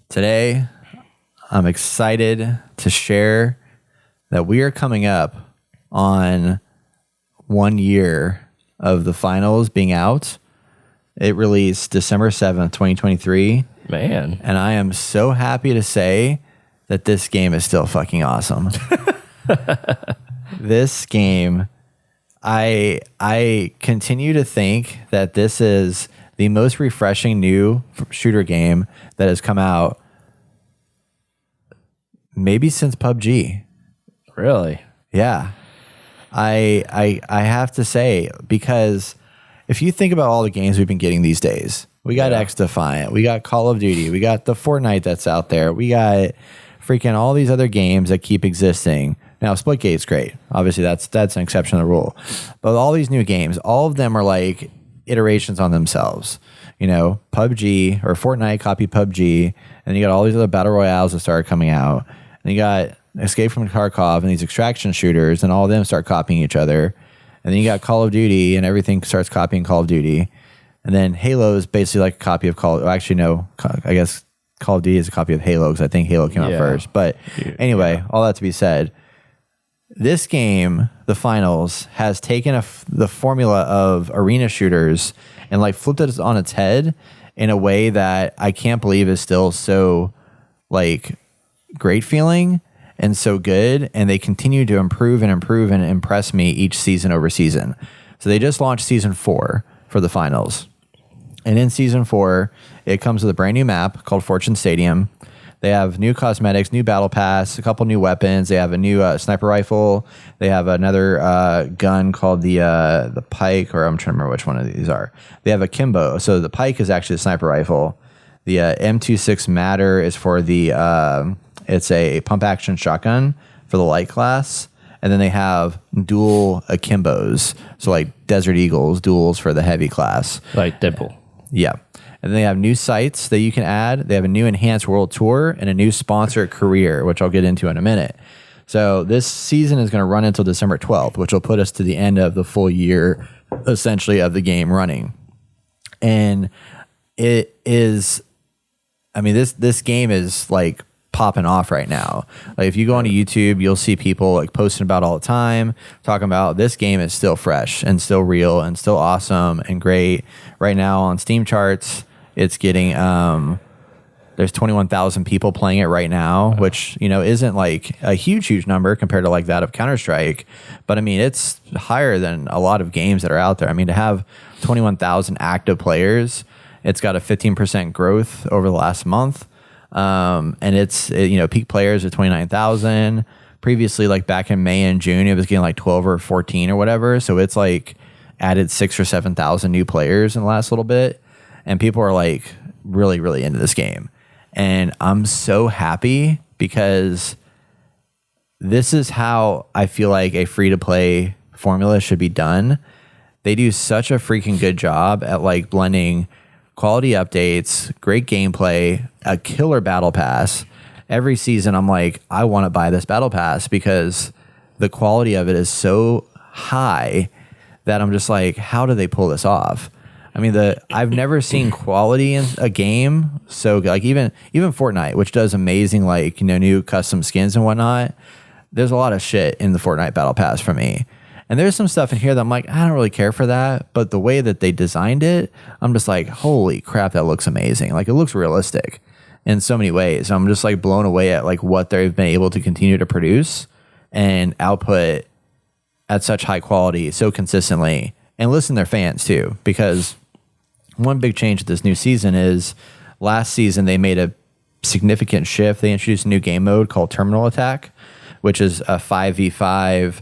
Today, I'm excited to share that we are coming up on 1 year of the finals being out. It released December 7th, 2023. Man. And I am so happy to say that this game is still fucking awesome. This game, I continue to think that this is the most refreshing new shooter game that has come out maybe since PUBG. Really? Yeah. I have to say, because if you think about all the games we've been getting these days, we got X Defiant, we got Call of Duty, we got the Fortnite that's out there, we got freaking all these other games that keep existing. Now, Splitgate's great. Obviously, that's an exception to the rule. But all these new games, all of them are like iterations on themselves. You know, PUBG or Fortnite copied PUBG, and you got all these other battle royales that started coming out. And you got Escape from Tarkov and these extraction shooters, and all of them start copying each other. And then you got Call of Duty, and everything starts copying Call of Duty. And then Halo is basically like a copy of Call. Actually, no, I guess Call of Duty is a copy of Halo because I think Halo came out first. But anyway, all that to be said, this game, the finals, has taken the formula of arena shooters and like flipped it on its head in a way that I can't believe is still so like great feeling and so good. And they continue to improve and impress me each season over season. So they just launched season 4 for the finals. And in season 4, it comes with a brand new map called Fortune Stadium. They have new cosmetics, new battle pass, a couple new weapons. They have a new sniper rifle. They have another gun called the Pike, or I'm trying to remember which one of these are. They have a Kimbo. So the Pike is actually the sniper rifle. The M26 Matter is for the it's a pump action shotgun for the light class. And then they have dual Akimbos, so like Desert Eagles, duals for the heavy class. Like Deadpool. Yeah. And then they have new sites that you can add. They have a new enhanced world tour and a new sponsor career, which I'll get into in a minute. So this season is going to run until December 12th, which will put us to the end of the full year, essentially, of the game running. And it is, I mean, this game is like popping off right now. Like if you go onto YouTube, you'll see people like posting about all the time, talking about this game is still fresh and still real and still awesome and great. Right now on Steam charts, it's getting there's 21,000 people playing it right now, which, you know, isn't like a huge number compared to like that of Counter-Strike, but I mean it's higher than a lot of games that are out there. I mean, to have 21,000 active players, it's got a 15% growth over the last month. And you know, peak players are 29,000. Previously, like back in May and June, it was getting like 12 or 14 or whatever. So it's like added 6,000 or 7,000 new players in the last little bit. And people are like really into this game. And I'm so happy because this is how I feel like a free to play formula should be done. They do such a freaking good job at like blending quality updates, great gameplay, a killer battle pass. Every season, I'm like, I want to buy this battle pass because the quality of it is so high that I'm just like, how do they pull this off? I mean, I've never seen quality in a game so good. Like even Fortnite, which does amazing, like, you know, new custom skins and whatnot. There's a lot of shit in the Fortnite battle pass for me. And there's some stuff in here that I'm like, I don't really care for that. But the way that they designed it, I'm just like, holy crap, that looks amazing. Like, it looks realistic in so many ways. I'm just like blown away at like what they've been able to continue to produce and output at such high quality so consistently, and listen to their fans too. Because one big change with this new season is last season they made a significant shift. They introduced a new game mode called Terminal Attack, which is a 5v5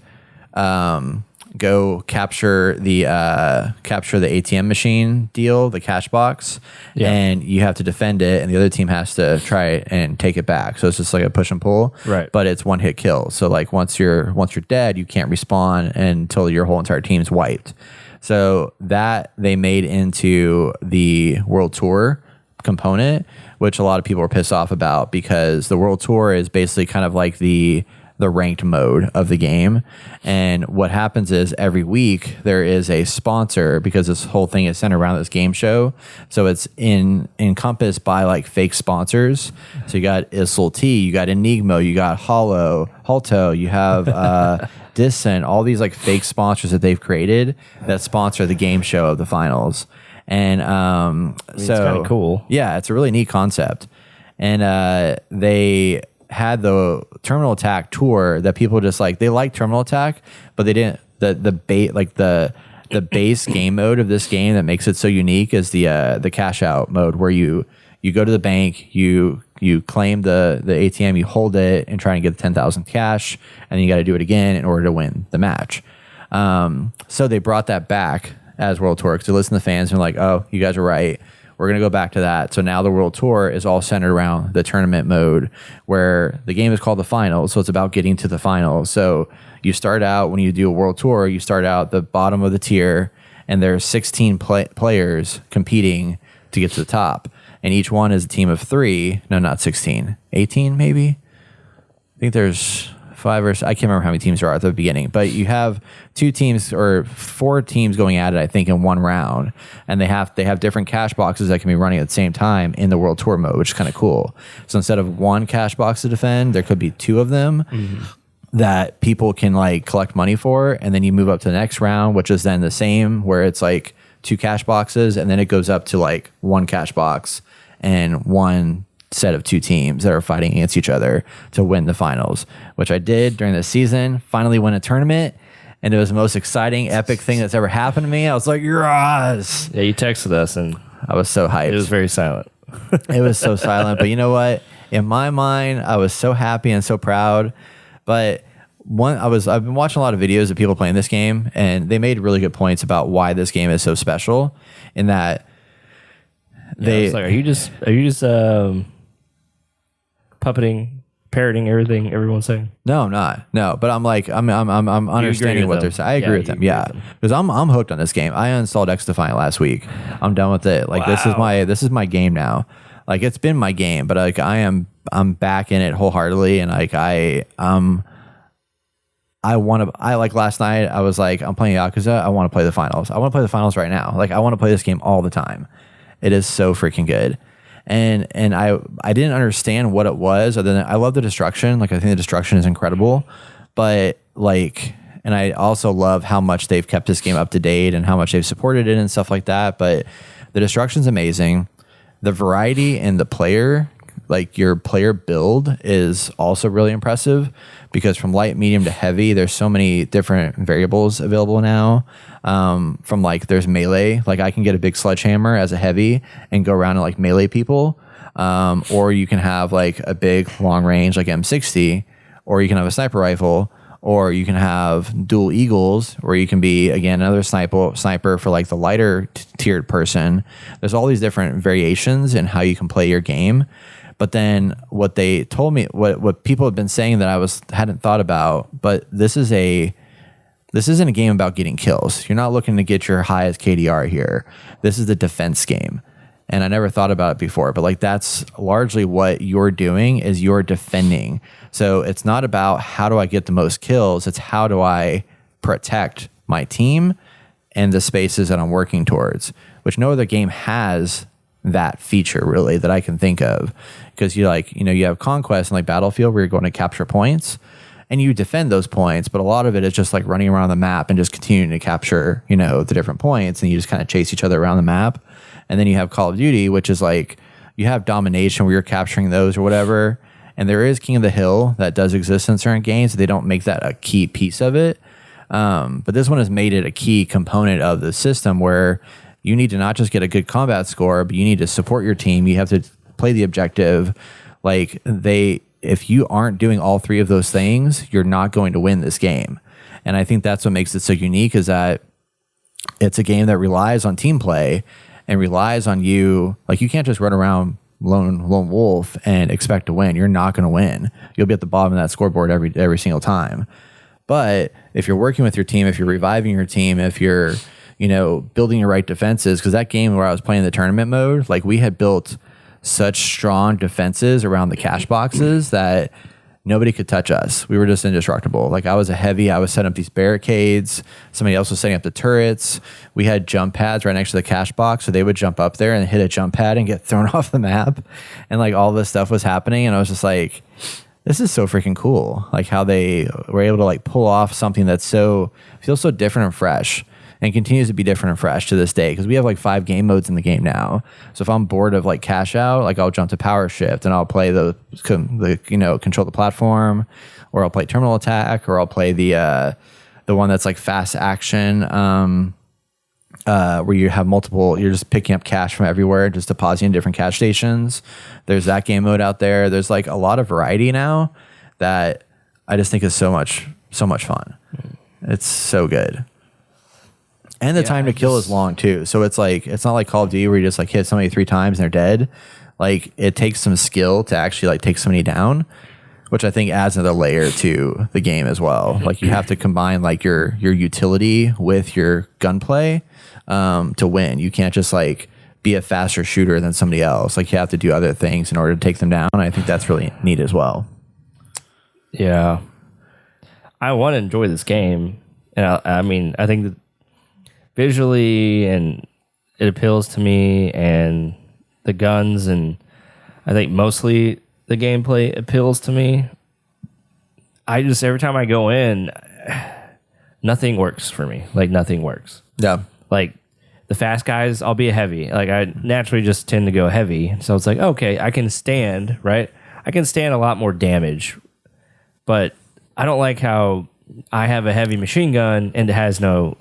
go capture the ATM machine deal, the cash box, and you have to defend it, and the other team has to try and take it back. So it's just like a push and pull, right? But it's one hit kill. So like once you're dead, you can't respawn until your whole entire team's wiped. So that they made into the World Tour component, which a lot of people were pissed off about because the World Tour is basically kind of like the the ranked mode of the game. And what happens is every week there is a sponsor, because this whole thing is centered around this game show. So it's encompassed by like fake sponsors. So you got Islti, you got Enigma, you got Halto, you have Dissent, all these like fake sponsors that they've created that sponsor the game show of the finals. And it's kind of cool. Yeah, it's a really neat concept. And they had the Terminal Attack tour that people just like, they like Terminal Attack, but they didn't, the base game mode of this game that makes it so unique is the cash out mode, where you go to the bank, you claim the ATM, you hold it and try and get the 10,000 cash, and then you got to do it again in order to win the match. So they brought that back as World Tour, because they listened to fans and like, oh, you guys are right. We're going to go back to that. So now the World Tour is all centered around the tournament mode, where the game is called the finals. So it's about getting to the finals. So you start out, when you do a World Tour, you start out the bottom of the tier, and there's 16 players competing to get to the top. And each one is a team of 3. No, not 16. 18 maybe? I think there's 5 or I can't remember how many teams there are at the beginning, but you have 2 teams or 4 teams going at it, I think, in one round, and they have different cash boxes that can be running at the same time in the World Tour mode, which is kind of cool. So instead of 1 cash box to defend, there could be 2 of them that people can like collect money for, and then you move up to the next round, which is then the same, where it's like 2 cash boxes, and then it goes up to like 1 cash box and 1 set of 2 teams that are fighting against each other to win the finals, which I did during the season. Finally win a tournament, and it was the most exciting, epic thing that's ever happened to me. I was like, yes! Yeah, you texted us, and I was so hyped. it was very silent. It was so silent, but you know what? In my mind, I was so happy and so proud. But I've been watching a lot of videos of people playing this game, and they made really good points about why this game is so special. In that, I was like, are you just puppeting, parroting everything everyone's saying? No, I'm not. No, but I'm like, I'm understanding what they're saying. I agree with them. Yeah, because I'm hooked on this game. I uninstalled X Defiant last week. I'm done with it. Like, this is my game now. Like, it's been my game, but like I'm back in it wholeheartedly, and like I like last night, I was like, I'm playing Yakuza. I want to play the finals. I want to play the finals right now. Like, I want to play this game all the time. It is so freaking good. And I didn't understand what it was, other than I love the destruction. Like, I think the destruction is incredible, but like, and I also love how much they've kept this game up to date and how much they've supported it and stuff like that. But the destruction's amazing. The variety in the player, like your player build, is also really impressive, because from light, medium to heavy, there's so many different variables available now. From like, there's melee, like I can get a big sledgehammer as a heavy and go around and like melee people. Or you can have like a big long range like M60, or you can have a sniper rifle, or you can have dual eagles, or you can be, again, another sniper for like the lighter tiered person. There's all these different variations in how you can play your game. But then what they told me, what people have been saying that I hadn't thought about, but this isn't a game about getting kills. You're not looking to get your highest KDR here. This is the defense game. And I never thought about it before, but like, that's largely what you're doing, is you're defending. So it's not about how do I get the most kills, it's how do I protect my team and the spaces that I'm working towards, which no other game has that feature really that I can think of. Because you have Conquest and like Battlefield, where you're going to capture points and you defend those points, but a lot of it is just like running around the map and just continuing to capture, the different points, and you just kind of chase each other around the map. And then you have Call of Duty, which is like, you have domination where you're capturing those or whatever. And there is King of the Hill that does exist in certain games. They don't make that a key piece of it. But this one has made it a key component of the system, where you need to not just get a good combat score, but you need to support your team. You have to play the objective. Like, if you aren't doing all 3 of those things, you're not going to win this game. And I think that's what makes it so unique, is that it's a game that relies on team play and relies on you. Like, you can't just run around lone wolf and expect to win. You're not going to win. You'll be at the bottom of that scoreboard every single time. But if you're working with your team, if you're reviving your team, if you're, building your right defenses, because that game where I was playing the tournament mode, like, we had built such strong defenses around the cash boxes that nobody could touch us. We were just indestructible. Like I was a heavy, I was setting up these barricades. Somebody else was setting up the turrets. We had jump pads right next to the cash box. So they would jump up there and hit a jump pad and get thrown off the map. And like all this stuff was happening. And I was just like, this is so freaking cool. Like how they were able to like pull off something that's feels so different and fresh. And continues to be different and fresh to this day because we have like 5 game modes in the game now. So if I'm bored of like cash out, like I'll jump to power shift and I'll play the control the platform, or I'll play terminal attack, or I'll play the one that's like fast action, where you have multiple. You're just picking up cash from everywhere, just depositing in different cash stations. There's that game mode out there. There's like a lot of variety now that I just think is so much fun. It's so good. And the time to kill is long too. So it's not like Call of Duty where you just like hit somebody 3 times and they're dead. Like it takes some skill to actually like take somebody down, which I think adds another layer to the game as well. Like you have to combine like your utility with your gunplay to win. You can't just like be a faster shooter than somebody else. Like you have to do other things in order to take them down. And I think that's really neat as well. Yeah. I want to enjoy this game. And I mean, I think that visually and it appeals to me, and the guns, and I think mostly the gameplay appeals to me. I just, every time I go in, nothing works for me. Like nothing works. Yeah. Like the fast guys, I'll be a heavy. Like I naturally just tend to go heavy. So it's like, okay, I can stand, right? I can stand a lot more damage, but I don't like how I have a heavy machine gun and it has no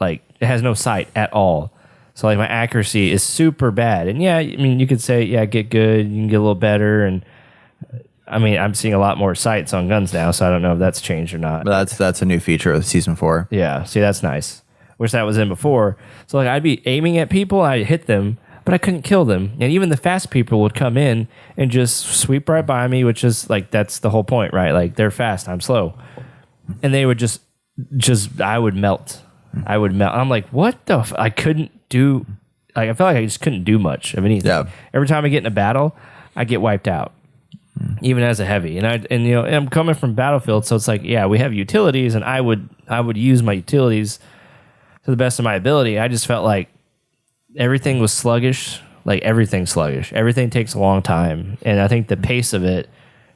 sight at all. So like my accuracy is super bad. And yeah, I mean, you could say, yeah, get good, you can get a little better. And I mean, I'm seeing a lot more sights on guns now, so I don't know if that's changed or not. But that's a new feature of season 4. Yeah, see, that's nice. Wish that was in before. So like I'd be aiming at people, I'd hit them, but I couldn't kill them. And even the fast people would come in and just sweep right by me, which is like, that's the whole point, right? Like they're fast, I'm slow. And they would just I would melt. I'm like, what the I couldn't do, like I felt like I just couldn't do much of anything. Yeah. Every time I get in a battle, I get wiped out. Even as a heavy. And you know, I'm coming from Battlefield, so it's like, yeah, we have utilities, and I would use my utilities to the best of my ability. I just felt like everything was sluggish. Like everything's sluggish. Everything takes a long time. And I think the pace of it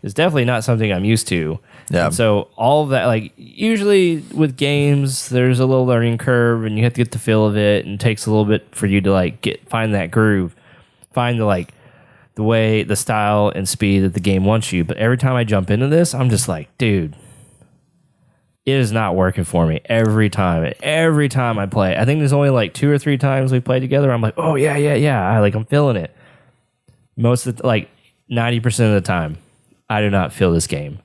is definitely not something I'm used to. Yeah. And so all of that, like usually with games, there's a little learning curve and you have to get the feel of it, and it takes a little bit for you to like find that groove, find the way, the style and speed that the game wants you. But every time I jump into this, I'm just like, dude, it is not working for me every time I play. I think there's only like 2 or 3 times we played together. I'm like, oh yeah. I'm feeling it. Most of like 90% of the time, I do not feel this game,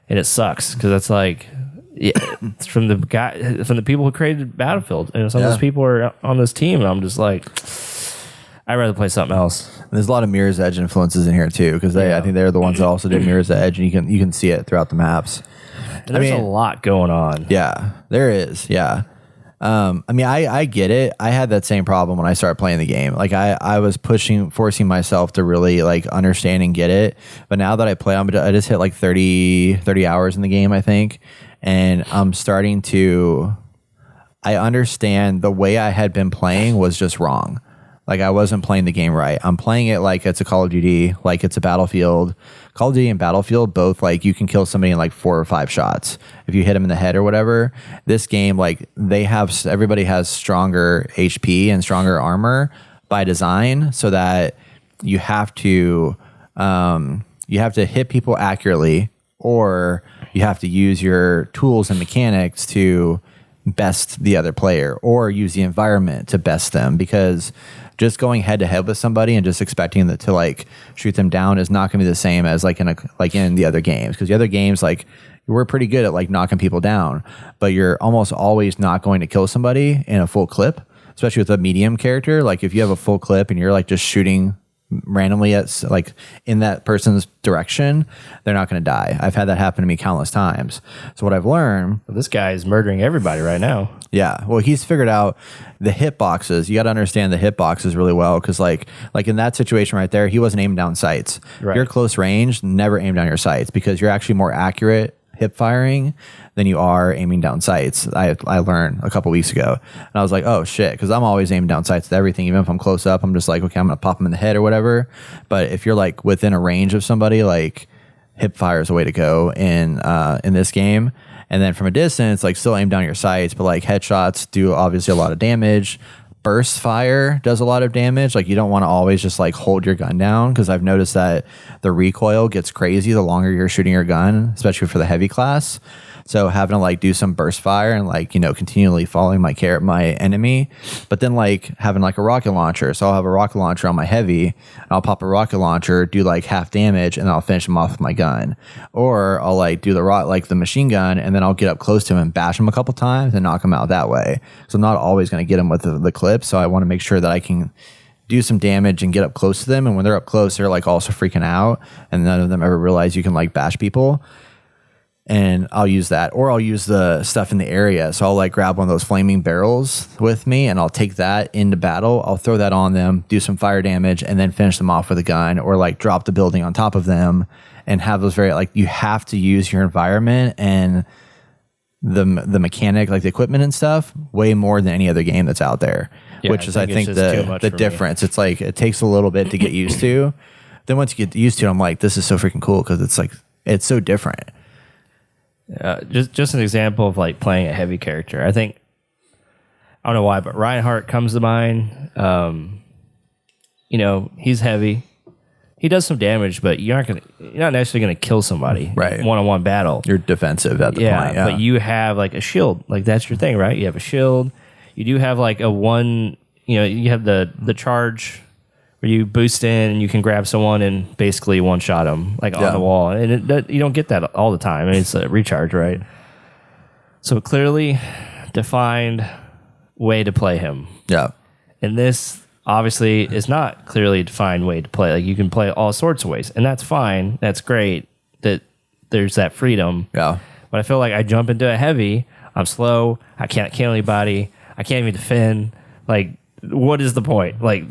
and it sucks because it's like, yeah, it's from the people who created Battlefield, and some of those people are on this team, and I'm just like, I'd rather play something else. And there's a lot of Mirror's Edge influences in here too, because I think they're the ones that also did Mirror's Edge, and you can see it throughout the maps. And there's a lot going on. Yeah, there is. Yeah. I mean, I get it. I had that same problem when I started playing the game. Like I was forcing myself to really like understand and get it. But now that I play, I just hit like 30 hours in the game, I think. And I'm starting to, I understand the way I had been playing was just wrong. Like I wasn't playing the game right. I'm playing it like it's a Call of Duty, like it's a Battlefield. Call of Duty and Battlefield, both like you can kill somebody in like 4 or 5 shots if you hit them in the head or whatever. This game, like everybody has stronger HP and stronger armor by design, so that you have to hit people accurately, or you have to use your tools and mechanics to best the other player, or use the environment to best them, because just going head to head with somebody and just expecting that to like shoot them down is not going to be the same as like in the other games, because the other games, like, we're pretty good at like knocking people down, but you're almost always not going to kill somebody in a full clip, especially with a medium character. Like if you have a full clip and you're like just shooting randomly at like in that person's direction, they're not going to die. I've had that happen to me countless times. So what I've learned, this guy is murdering everybody right now. Yeah, well, he's figured out the hitboxes. You got to understand the hitboxes really well, because like in that situation right there, he wasn't aiming down sights. Right. If you're close range, never aim down your sights, because you're actually more accurate hip firing than you are aiming down sights. I learned a couple weeks ago, and I was like, oh shit, because I'm always aiming down sights with everything. Even if I'm close up, I'm just like, okay, I'm gonna pop them in the head or whatever. But if you're like within a range of somebody, like hip fire is the way to go in this game. And then from a distance, like still aim down your sights, but like headshots do obviously a lot of damage. Burst fire does a lot of damage. Like you don't want to always just like hold your gun down, because I've noticed that the recoil gets crazy the longer you're shooting your gun, especially for the heavy class. So having to like do some burst fire and like, you know, continually following my enemy, but then like having like a rocket launcher. So I'll have a rocket launcher on my heavy, and I'll pop a rocket launcher, do like half damage, and then I'll finish him off with my gun. Or I'll like do the machine gun, and then I'll get up close to him and bash him a couple times and knock him out that way. So I'm not always going to get him with the clip. So I want to make sure that I can do some damage and get up close to them. And when they're up close, they're like also freaking out, and none of them ever realize you can like bash people. And I'll use that, or I'll use the stuff in the area. So I'll like grab one of those flaming barrels with me, and I'll take that into battle. I'll throw that on them, do some fire damage, and then finish them off with a gun, or like drop the building on top of them and have those very, like, you have to use your environment and the mechanic, like the equipment and stuff, way more than any other game that's out there. Yeah, which is, I think the difference. It's like, it takes a little bit to get used to. Then once you get used to it, I'm like, this is so freaking cool, because it's like, it's so different. Just an example of like playing a heavy character. I think, I don't know why, but Reinhardt comes to mind. You know, he's heavy. He does some damage, but you're not necessarily gonna kill somebody right one-on-one battle. You're defensive at the point. Yeah, but you have like a shield. Like that's your thing, right? You have a shield. You do have like a one. You know, you have the charge where you boost in and you can grab someone and basically one shot them like on the wall, and you don't get that all the time. I mean, it's a recharge, right? So clearly defined way to play him. Yeah, and this obviously is not clearly defined way to play. Like you can play all sorts of ways, and that's fine. That's great that there's that freedom. Yeah, but I feel like I jump into a heavy. I'm slow. I can't kill anybody. I can't even defend. Like, what is the point? Like,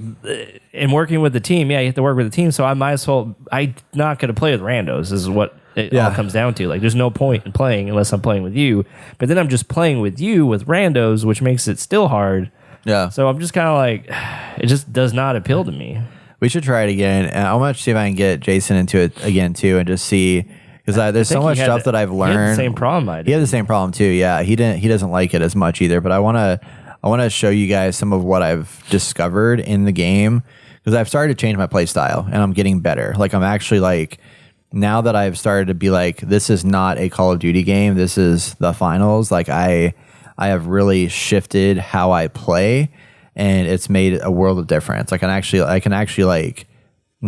in working with the team, you have to work with the team, so I might as well, I'm not going to play with randos, is what it all comes down to. Like, there's no point in playing unless I'm playing with you, but then I'm just playing with you with randos, which makes it still hard. Yeah. So I'm just kind of like, it just does not appeal to me. We should try it again. And I want to see if I can get Jason into it again, too, and just see, because there's so much stuff that I've learned. He had the same problem I did. He had the same problem, too, yeah. He doesn't like it as much either, but I want to show you guys some of what I've discovered in the game, because I've started to change my play style and I'm getting better. Like I'm actually like, now that I've started to be like, this is not a Call of Duty game, this is the finals. Like I have really shifted how I play, and it's made a world of difference. I can actually like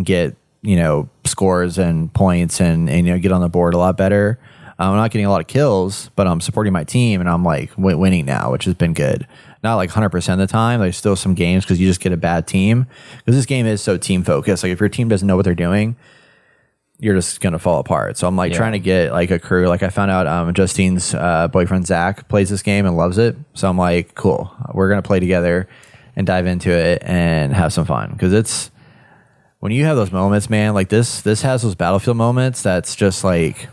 get, you know, scores and points and you know, get on the board a lot better. I'm not getting a lot of kills, but I'm supporting my team, and I'm like winning now, which has been good. Not like 100% of the time. There's still some games because you just get a bad team, because this game is so team focused. Like if your team doesn't know what they're doing, you're just going to fall apart. So I'm like trying to get like a crew. Like I found out Justine's boyfriend, Zach, plays this game and loves it. So I'm like, cool, we're going to play together and dive into it and have some fun. Because it's, when you have those moments, man, like this has those Battlefield moments that's just like,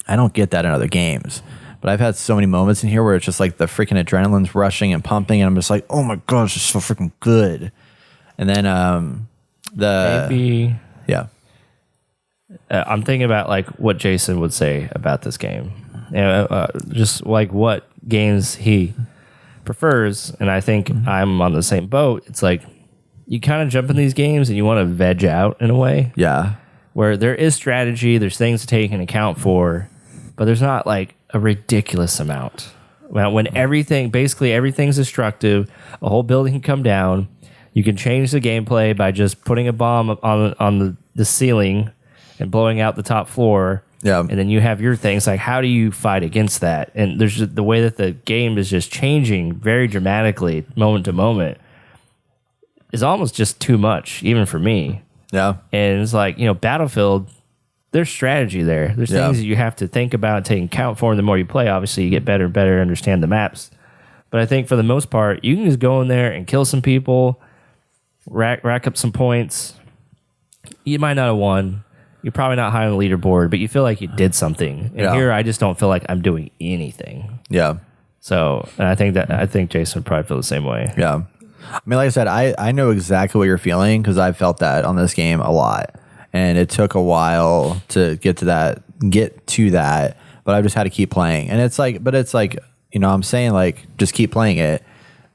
I don't get that in other games. But I've had so many moments in here where it's just like the freaking adrenaline's rushing and pumping, and I'm just like, oh my gosh, it's so freaking good. And then I'm thinking about like what Jason would say about this game, just like what games he prefers, and I think I'm on the same boat. It's like you kind of jump in these games and you want to veg out in a way, where there is strategy, there's things to take into account for, but there's not like a ridiculous amount. When basically everything's destructive, a whole building can come down. You can change the gameplay by just putting a bomb on the ceiling and blowing out the top floor. Yeah. And then you have your things. Like, how do you fight against that? And there's the way that the game is just changing very dramatically, moment to moment, is almost just too much, even for me. Yeah. And it's like, you know, Battlefield, there's strategy there. There's things that you have to think about and take account for. And the more you play, obviously, you get better and better, understand the maps. But I think for the most part, you can just go in there and kill some people, rack up some points. You might not have won. you're probably not high on the leaderboard, but you feel like you did something. And here, I just don't feel like I'm doing anything. Yeah. So, and I think Jason would probably feel the same way. Yeah. I mean, like I said, I know exactly what you're feeling because I've felt that on this game a lot. And it took a while to get to that, but I've just had to keep playing. And it's like, I'm saying like, just keep playing it.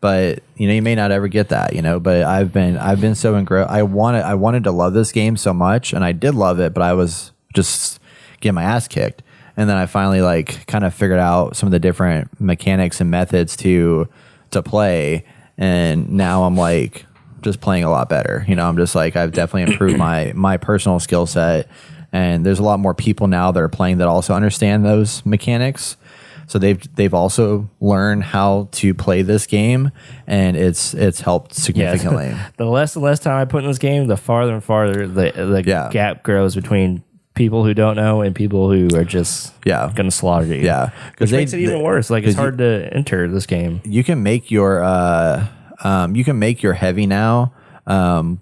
But, you may not ever get that, but I've been so engrossed. I wanted to love this game so much, and I did love it, but I was just getting my ass kicked. And then I finally like kind of figured out some of the different mechanics and methods to play. And now I'm like just playing a lot better. I'm just like, I've definitely improved my personal skill set. And there's a lot more people now that are playing that also understand those mechanics. So they've also learned how to play this game, and it's helped significantly. Yeah. The less and less time I put in this game, the farther and farther the gap grows between people who don't know and people who are just going to slaughter you. Yeah, which makes it even worse. Like it's hard to enter this game. You can make your heavy now.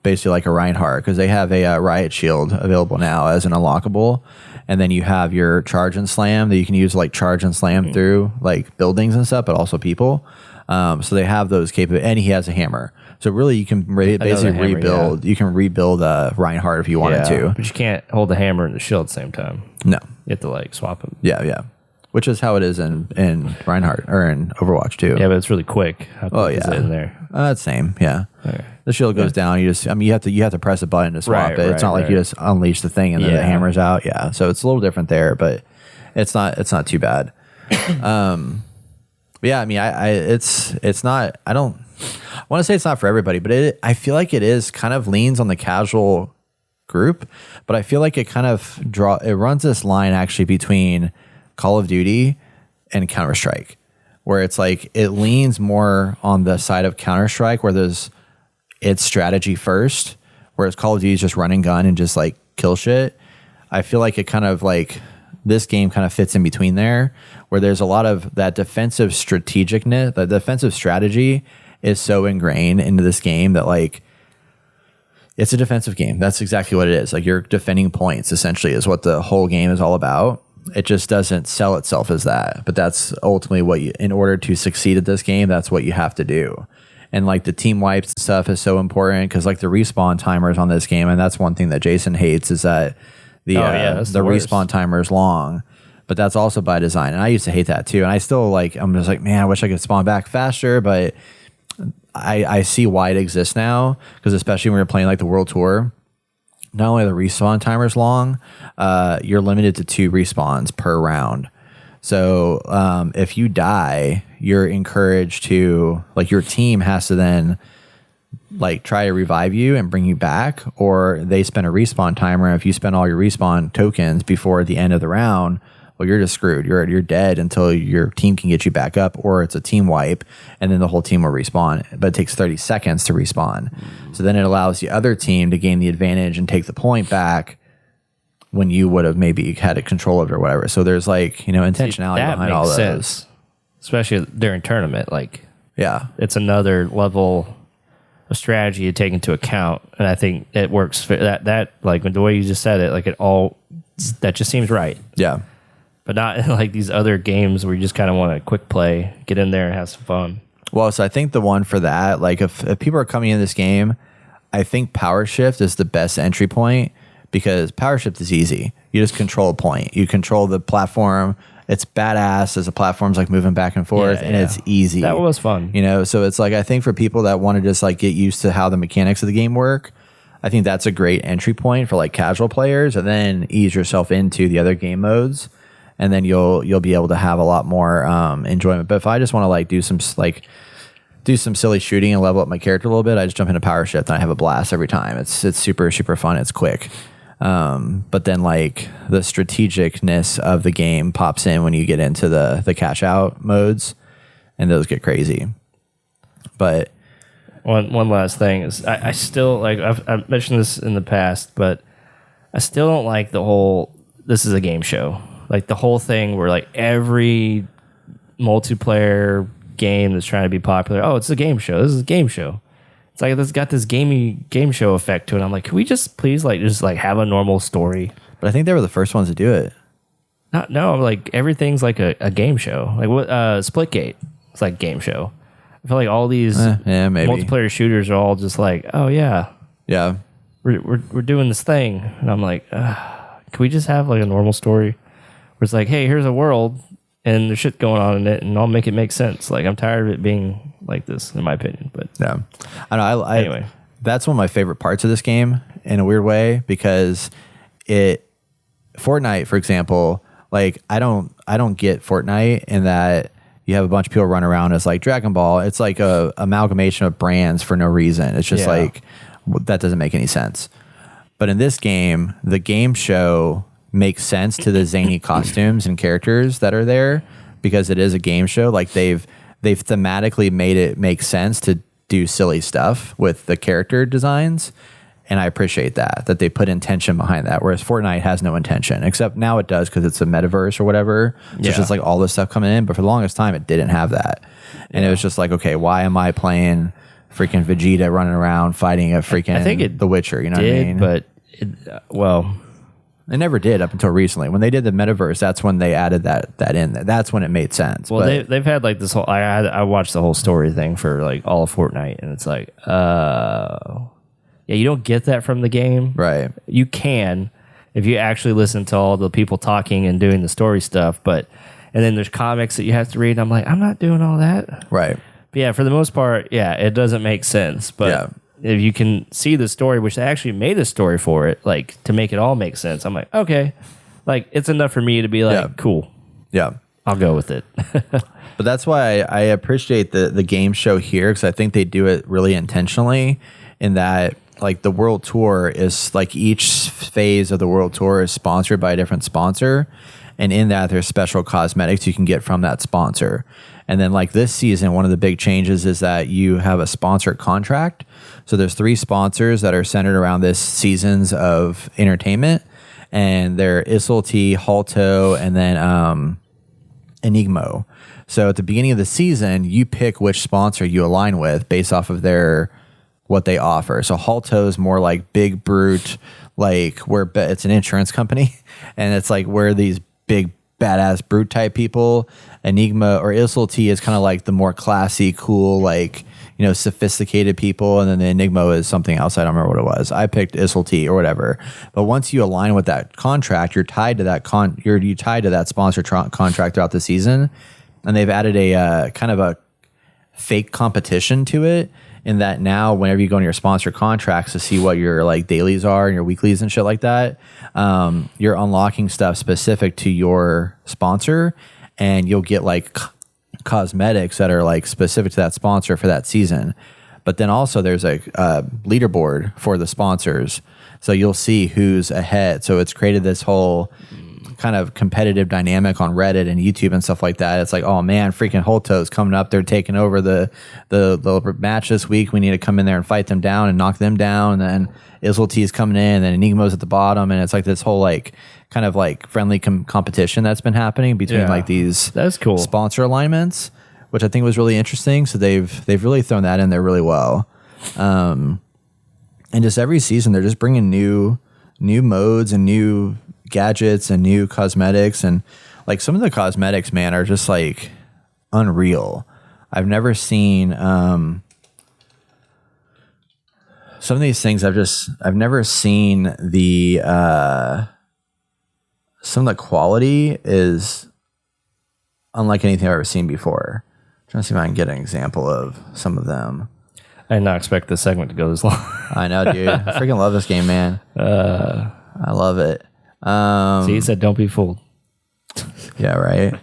Basically like a Reinhardt, because they have a riot shield available now as an unlockable. And then you have your charge and slam that you can use to like charge and slam through like buildings and stuff, but also people. So they have those capabilities, and he has a hammer. So really, you can basically rebuild. Yeah. You can rebuild Reinhardt if you wanted to, but you can't hold the hammer and the shield at the same time. No, you have to like swap them. Yeah. Which is how it is in Reinhardt or in Overwatch too. Yeah, but it's really quick. How quick is it in there? Same. Yeah. Okay. The shield goes down. You have to press a button to swap it. It's not like you just unleash the thing and then the hammer's out. Yeah. So it's a little different there, but it's not too bad. But yeah, I mean, it's not. I don't want to say it's not for everybody, but I feel like it is kind of leans on the casual group, but I feel like it kind of it runs this line actually between Call of Duty and Counter-Strike, where it's like it leans more on the side of Counter-Strike where it's strategy first, whereas Call of Duty is just run and gun and just like kill shit. I feel like it kind of like this game kind of fits in between there, where there's a lot of that defensive strategicness. The defensive strategy is so ingrained into this game that like it's a defensive game. That's exactly what it is. Like you're defending points essentially is what the whole game is all about. It just doesn't sell itself as that, but that's ultimately what in order to succeed at this game, that's what you have to do. And like the team wipes stuff is so important because like the respawn timers on this game, and that's one thing that Jason hates is that the respawn timer is long, but that's also by design. And I used to hate that too. And I still I'm just like, man, I wish I could spawn back faster, but I see why it exists now, because especially when you're playing like the World Tour, not only are the respawn timers long, you're limited to 2 respawns per round. So if you die, you're encouraged to your team has to then try to revive you and bring you back, or they spend a respawn timer. And if you spend all your respawn tokens before the end of the round, well, you're just screwed. You're dead until your team can get you back up, or it's a team wipe, and then the whole team will respawn. But it takes 30 seconds to respawn. So then it allows the other team to gain the advantage and take the point back when you would have maybe had a control of it or whatever. So there's intentionality behind all those. Sense. Especially during tournament. Yeah. It's another level of strategy to take into account. And I think it works for that the way you just said it, that just seems right. Yeah. But not like these other games where you just kind of want a quick play, get in there and have some fun. Well, so I think the one for that, if people are coming in this game, I think Power Shift is the best entry point, because Power Shift is easy. You just control a point. You control the platform. It's badass as the platform's moving back and forth, and it's easy. That was fun. So it's I think for people that want to just get used to how the mechanics of the game work, I think that's a great entry point for casual players, and then ease yourself into the other game modes. And then you'll be able to have a lot more enjoyment. But if I just want to do some silly shooting and level up my character a little bit, I just jump into Power Shift and I have a blast every time. It's super super fun. It's quick. But then the strategicness of the game pops in when you get into the cash out modes, and those get crazy. But one last thing is I still I've mentioned this in the past, but I still don't like the whole this is a game show. The whole thing where every multiplayer game that's trying to be popular, oh, it's a game show. This is a game show. It's it's got this game show effect to it. I'm can we just please just have a normal story? But I think they were the first ones to do it. No, like everything's like a game show. Like what Splitgate, it's like game show. I feel like all these Yeah, maybe. multiplayer shooters are all just like, oh yeah, Yeah. we're doing this thing, and I'm like, can we just have like a normal story where it's like, hey, here's a world and there's shit going on in it, and I'll make it make sense. Like I'm tired of it being like this, in my opinion. But yeah, I know. Anyway, that's one of my favorite parts of this game in a weird way, because Fortnite, for example, like I don't get Fortnite in that you have a bunch of people run around as like Dragon Ball. It's like a amalgamation of brands for no reason. It's just like, that doesn't make any sense. But in this game, the game show makes sense to the zany costumes and characters that are there, because it is a game show. Like they've thematically made it make sense to do silly stuff with the character designs. And I appreciate that they put intention behind that. Whereas Fortnite has no intention, except now it does because it's a metaverse or whatever. So it's just like all this stuff coming in. But for the longest time, it didn't have that. And it was just like, okay, why am I playing freaking Vegeta running around fighting a freaking I think The Witcher? You know what I mean? But it never did up until recently. When they did the metaverse, that's when they added that in there. That's when it made sense. Well, they've had like this whole. I watched the whole story thing for like all of Fortnite, and it's like, yeah, you don't get that from the game. Right. You can if you actually listen to all the people talking and doing the story stuff, and then there's comics that you have to read. And I'm like, I'm not doing all that. Right. But yeah, for the most part, yeah, it doesn't make sense. But if you can see the story, which they actually made a story for it, like to make it all make sense, I'm like, okay, like it's enough for me to be like, cool. Yeah. I'll go with it. But that's why I appreciate the game show here, because I think they do it really intentionally, in that like the world tour is like each phase of the world tour is sponsored by a different sponsor. And in that, there's special cosmetics you can get from that sponsor. And then like this season, one of the big changes is that you have a sponsor contract. So there's 3 sponsors that are centered around this seasons of entertainment. And they're Isolti, Halto, and then Enigmo. So at the beginning of the season, you pick which sponsor you align with based off of what they offer. So Halto is more like big brute, like it's an insurance company, and it's like where these big badass brute type people. Enigma or Isolti is kind of like the more classy, cool, like, you know, sophisticated people, and then the Enigma is something else. I don't remember what it was. I picked Isolti or whatever. But once you align with that contract, you're tied to that you're tied to that sponsor contract throughout the season, and they've added a kind of a fake competition to it. In that now, whenever you go in your sponsor contracts to see what your like dailies are and your weeklies and shit like that, you're unlocking stuff specific to your sponsor, and you'll get like cosmetics that are like specific to that sponsor for that season. But then also there's a leaderboard for the sponsors, so you'll see who's ahead. So it's created this whole kind of competitive dynamic on Reddit and YouTube and stuff like that. It's like, oh man, freaking Holto's coming up. They're taking over the match this week. We need to come in there and fight them down and knock them down. And then Isolti's coming in, and then Enigma's at the bottom. And it's like this whole like kind of like friendly competition that's been happening between like these that's cool sponsor alignments, which I think was really interesting. So they've really thrown that in there really well. And just every season they're just bringing new modes and new gadgets and new cosmetics, and like some of the cosmetics, man, are just like unreal. I've never seen some of these things. I've never seen the some of the quality is unlike anything I've ever seen before. I'm trying to see if I can get an example of some of them. I did not expect this segment to go this long. I know, dude. I freaking love this game, man. I love it. See, he said, "Don't be fooled." Yeah, right.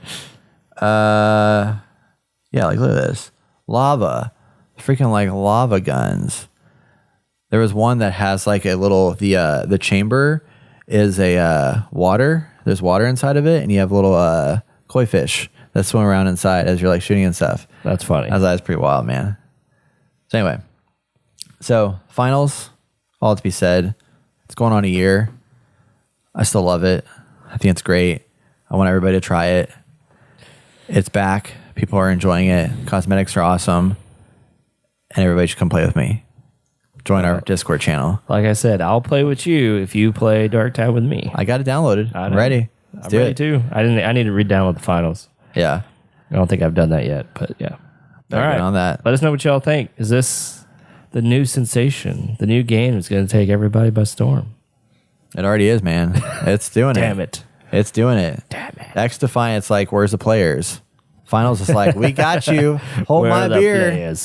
Yeah, like look at this lava, freaking like lava guns. There was one that has like a little the chamber is a water. There's water inside of it, and you have little koi fish that swim around inside as you're like shooting and stuff. That's funny. That's pretty wild, man. So anyway, finals, all to be said. It's going on a year. I still love it. I think it's great. I want everybody to try it. It's back. People are enjoying it. Cosmetics are awesome. And everybody should come play with me. Join our Discord channel. Like I said, I'll play with you if you play Dark Tide with me. I got it downloaded. I'm ready. I'm ready too. I need to re-download the finals. Yeah. I don't think I've done that yet, but yeah. All right. On that. Let us know what y'all think. Is this the new sensation? The new game is going to take everybody by storm. It already is, man. It's doing it. Damn it. It's doing it. Damn it. X Defiant's like, where's the players? Finals is like, we got you. Hold Where my are the beer. players?